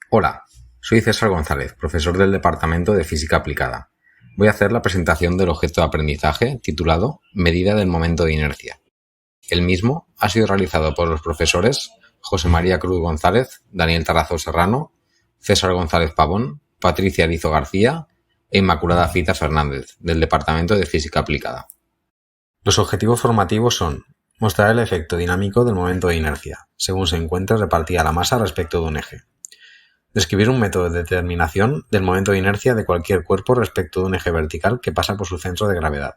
Hola, soy César González, profesor del Departamento de Física Aplicada. Voy a hacer la presentación del objeto de aprendizaje titulado Medida del momento de inercia. El mismo ha sido realizado por los profesores José María Cruz González, Daniel Tarrazó Serrano, César González Pavón, Patricia Arizo García e Inmaculada Fitas Fernández, del Departamento de Física Aplicada. Los objetivos formativos son mostrar el efecto dinámico del momento de inercia, según se encuentre repartida la masa respecto de un eje. Describir un método de determinación del momento de inercia de cualquier cuerpo respecto de un eje vertical que pasa por su centro de gravedad.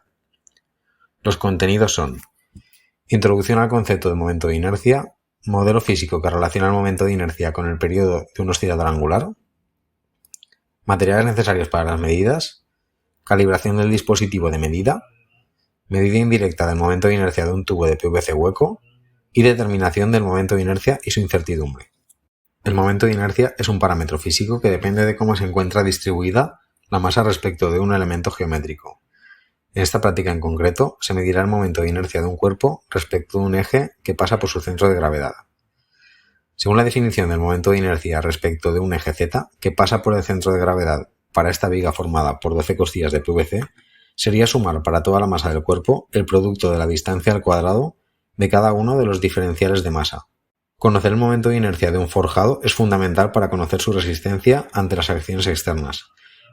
Los contenidos son: introducción al concepto de momento de inercia, modelo físico que relaciona el momento de inercia con el periodo de un oscilador angular, materiales necesarios para las medidas, calibración del dispositivo de medida, medida indirecta del momento de inercia de un tubo de PVC hueco y determinación del momento de inercia y su incertidumbre. El momento de inercia es un parámetro físico que depende de cómo se encuentra distribuida la masa respecto de un elemento geométrico. En esta práctica en concreto, se medirá el momento de inercia de un cuerpo respecto de un eje que pasa por su centro de gravedad. Según la definición del momento de inercia respecto de un eje Z que pasa por el centro de gravedad para esta viga formada por 12 costillas de PVC, sería sumar para toda la masa del cuerpo el producto de la distancia al cuadrado de cada uno de los diferenciales de masa. Conocer el momento de inercia de un forjado es fundamental para conocer su resistencia ante las acciones externas.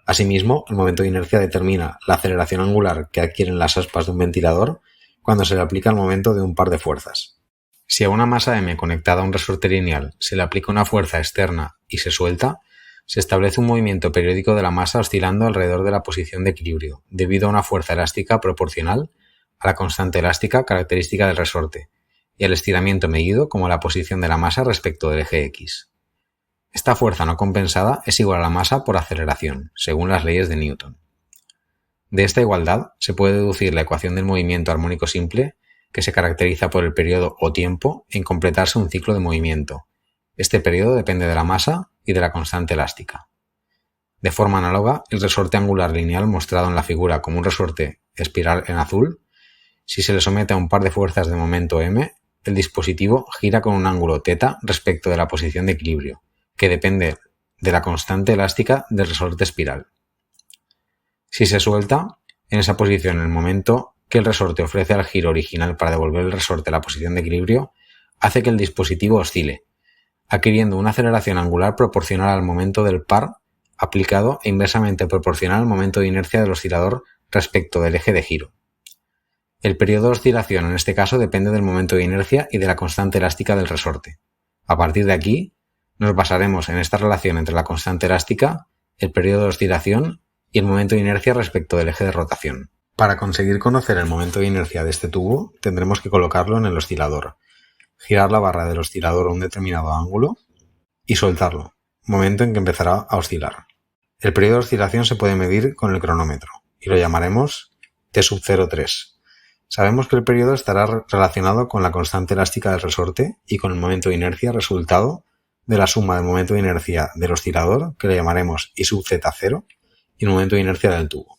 Asimismo, el momento de inercia determina la aceleración angular que adquieren las aspas de un ventilador cuando se le aplica el momento de un par de fuerzas. Si a una masa m conectada a un resorte lineal se le aplica una fuerza externa y se suelta, se establece un movimiento periódico de la masa oscilando alrededor de la posición de equilibrio, debido a una fuerza elástica proporcional a la constante elástica característica del resorte, y el estiramiento medido como la posición de la masa respecto del eje X. Esta fuerza no compensada es igual a la masa por aceleración, según las leyes de Newton. De esta igualdad se puede deducir la ecuación del movimiento armónico simple, que se caracteriza por el periodo o tiempo en completarse un ciclo de movimiento. Este periodo depende de la masa y de la constante elástica. De forma análoga, el resorte angular lineal mostrado en la figura como un resorte espiral en azul, si se le somete a un par de fuerzas de momento m, el dispositivo gira con un ángulo θ respecto de la posición de equilibrio, que depende de la constante elástica del resorte espiral. Si se suelta, en esa posición el momento que el resorte ofrece al giro original para devolver el resorte a la posición de equilibrio hace que el dispositivo oscile, adquiriendo una aceleración angular proporcional al momento del par aplicado e inversamente proporcional al momento de inercia del oscilador respecto del eje de giro. El periodo de oscilación en este caso depende del momento de inercia y de la constante elástica del resorte. A partir de aquí, nos basaremos en esta relación entre la constante elástica, el periodo de oscilación y el momento de inercia respecto del eje de rotación. Para conseguir conocer el momento de inercia de este tubo, tendremos que colocarlo en el oscilador, girar la barra del oscilador a un determinado ángulo y soltarlo, momento en que empezará a oscilar. El periodo de oscilación se puede medir con el cronómetro y lo llamaremos T03. Sabemos que el periodo estará relacionado con la constante elástica del resorte y con el momento de inercia resultado de la suma del momento de inercia del oscilador, que le llamaremos I sub Z0, y el momento de inercia del tubo.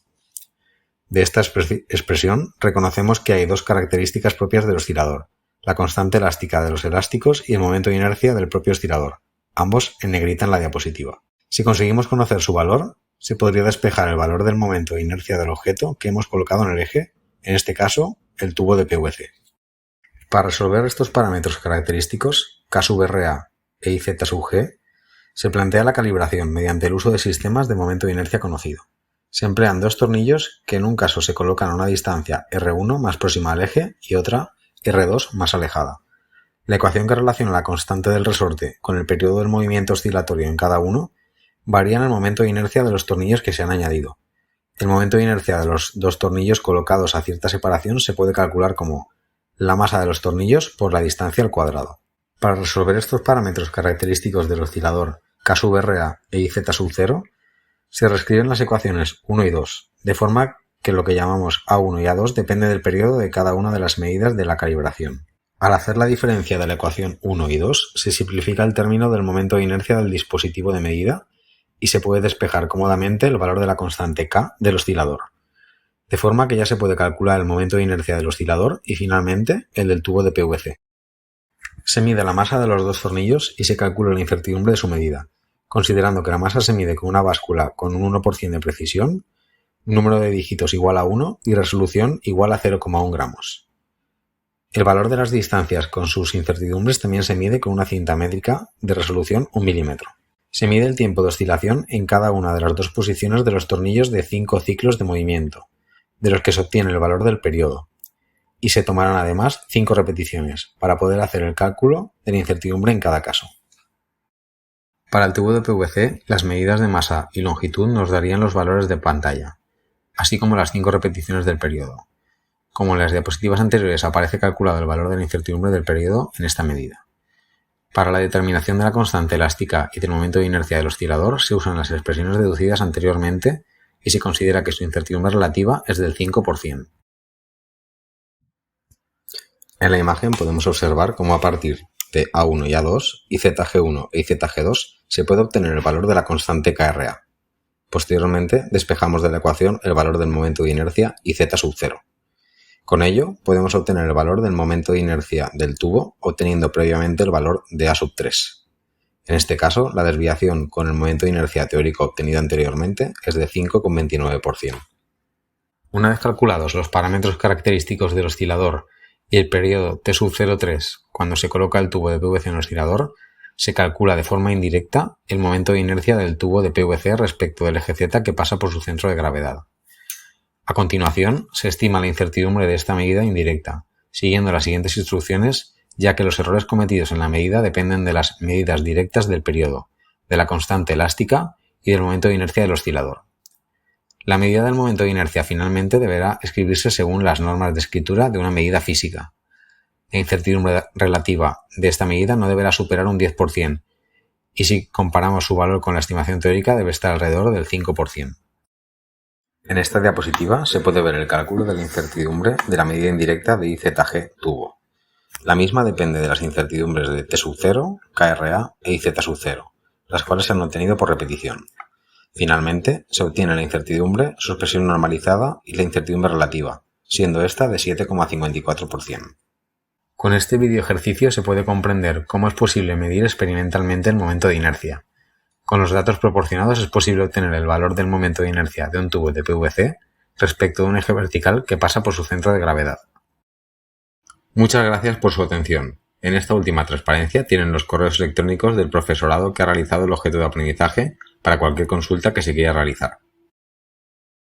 De esta expresión reconocemos que hay dos características propias del oscilador, la constante elástica de los elásticos y el momento de inercia del propio oscilador, ambos en negrita en la diapositiva. Si conseguimos conocer su valor, se podría despejar el valor del momento de inercia del objeto que hemos colocado en el eje, en este caso, el tubo de PVC. Para resolver estos parámetros característicos, K sub RA e IZ sub G, se plantea la calibración mediante el uso de sistemas de momento de inercia conocido. Se emplean dos tornillos que en un caso se colocan a una distancia R1 más próxima al eje y otra R2 más alejada. La ecuación que relaciona la constante del resorte con el periodo del movimiento oscilatorio en cada uno varía en el momento de inercia de los tornillos que se han añadido. El momento de inercia de los dos tornillos colocados a cierta separación se puede calcular como la masa de los tornillos por la distancia al cuadrado. Para resolver estos parámetros característicos del oscilador K sub RA e IZ sub 0, se reescriben las ecuaciones 1 y 2, de forma que lo que llamamos A1 y A2 depende del periodo de cada una de las medidas de la calibración. Al hacer la diferencia de la ecuación 1 y 2, se simplifica el término del momento de inercia del dispositivo de medida y se puede despejar cómodamente el valor de la constante K del oscilador, de forma que ya se puede calcular el momento de inercia del oscilador y finalmente el del tubo de PVC. Se mide la masa de los dos tornillos y se calcula la incertidumbre de su medida. considerando que la masa se mide con una báscula con un 1% de precisión, número de dígitos igual a 1 y resolución igual a 0,1 gramos. El valor de las distancias con sus incertidumbres también se mide con una cinta métrica de resolución 1 milímetro. Se mide el tiempo de oscilación en cada una de las dos posiciones de los tornillos de 5 ciclos de movimiento, de los que se obtiene el valor del periodo, y se tomarán además 5 repeticiones para poder hacer el cálculo de la incertidumbre en cada caso. Para el tubo de PVC, las medidas de masa y longitud nos darían los valores de pantalla, así como las 5 repeticiones del periodo. Como en las diapositivas anteriores aparece calculado el valor de la incertidumbre del periodo en esta medida. Para la determinación de la constante elástica y del momento de inercia del oscilador se usan las expresiones deducidas anteriormente y se considera que su incertidumbre relativa es del 5%. En la imagen podemos observar cómo a partir de A1 y A2 y ZG1 y ZG2 se puede obtener el valor de la constante KRA. Posteriormente despejamos de la ecuación el valor del momento de inercia y Z sub 0. Con ello podemos obtener el valor del momento de inercia del tubo obteniendo previamente el valor de A sub 3. En este caso, la desviación con el momento de inercia teórico obtenido anteriormente es de 5,29%. Una vez calculados los parámetros característicos del oscilador y el periodo T sub 0,3 cuando se coloca el tubo de PVC en el oscilador, se calcula de forma indirecta el momento de inercia del tubo de PVC respecto del eje Z que pasa por su centro de gravedad. A continuación, se estima la incertidumbre de esta medida indirecta, siguiendo las siguientes instrucciones, ya que los errores cometidos en la medida dependen de las medidas directas del periodo, de la constante elástica y del momento de inercia del oscilador. La medida del momento de inercia finalmente deberá escribirse según las normas de escritura de una medida física. La incertidumbre relativa de esta medida no deberá superar un 10%, y si comparamos su valor con la estimación teórica debe estar alrededor del 5%. En esta diapositiva se puede ver el cálculo de la incertidumbre de la medida indirecta de IZG tubo. La misma depende de las incertidumbres de T sub 0, KRA e IZ sub 0, las cuales se han obtenido por repetición. Finalmente, se obtiene la incertidumbre, su expresión normalizada y la incertidumbre relativa, siendo esta de 7,54%. Con este video ejercicio se puede comprender cómo es posible medir experimentalmente el momento de inercia. Con los datos proporcionados es posible obtener el valor del momento de inercia de un tubo de PVC respecto de un eje vertical que pasa por su centro de gravedad. Muchas gracias por su atención. En esta última transparencia tienen los correos electrónicos del profesorado que ha realizado el objeto de aprendizaje para cualquier consulta que se quiera realizar.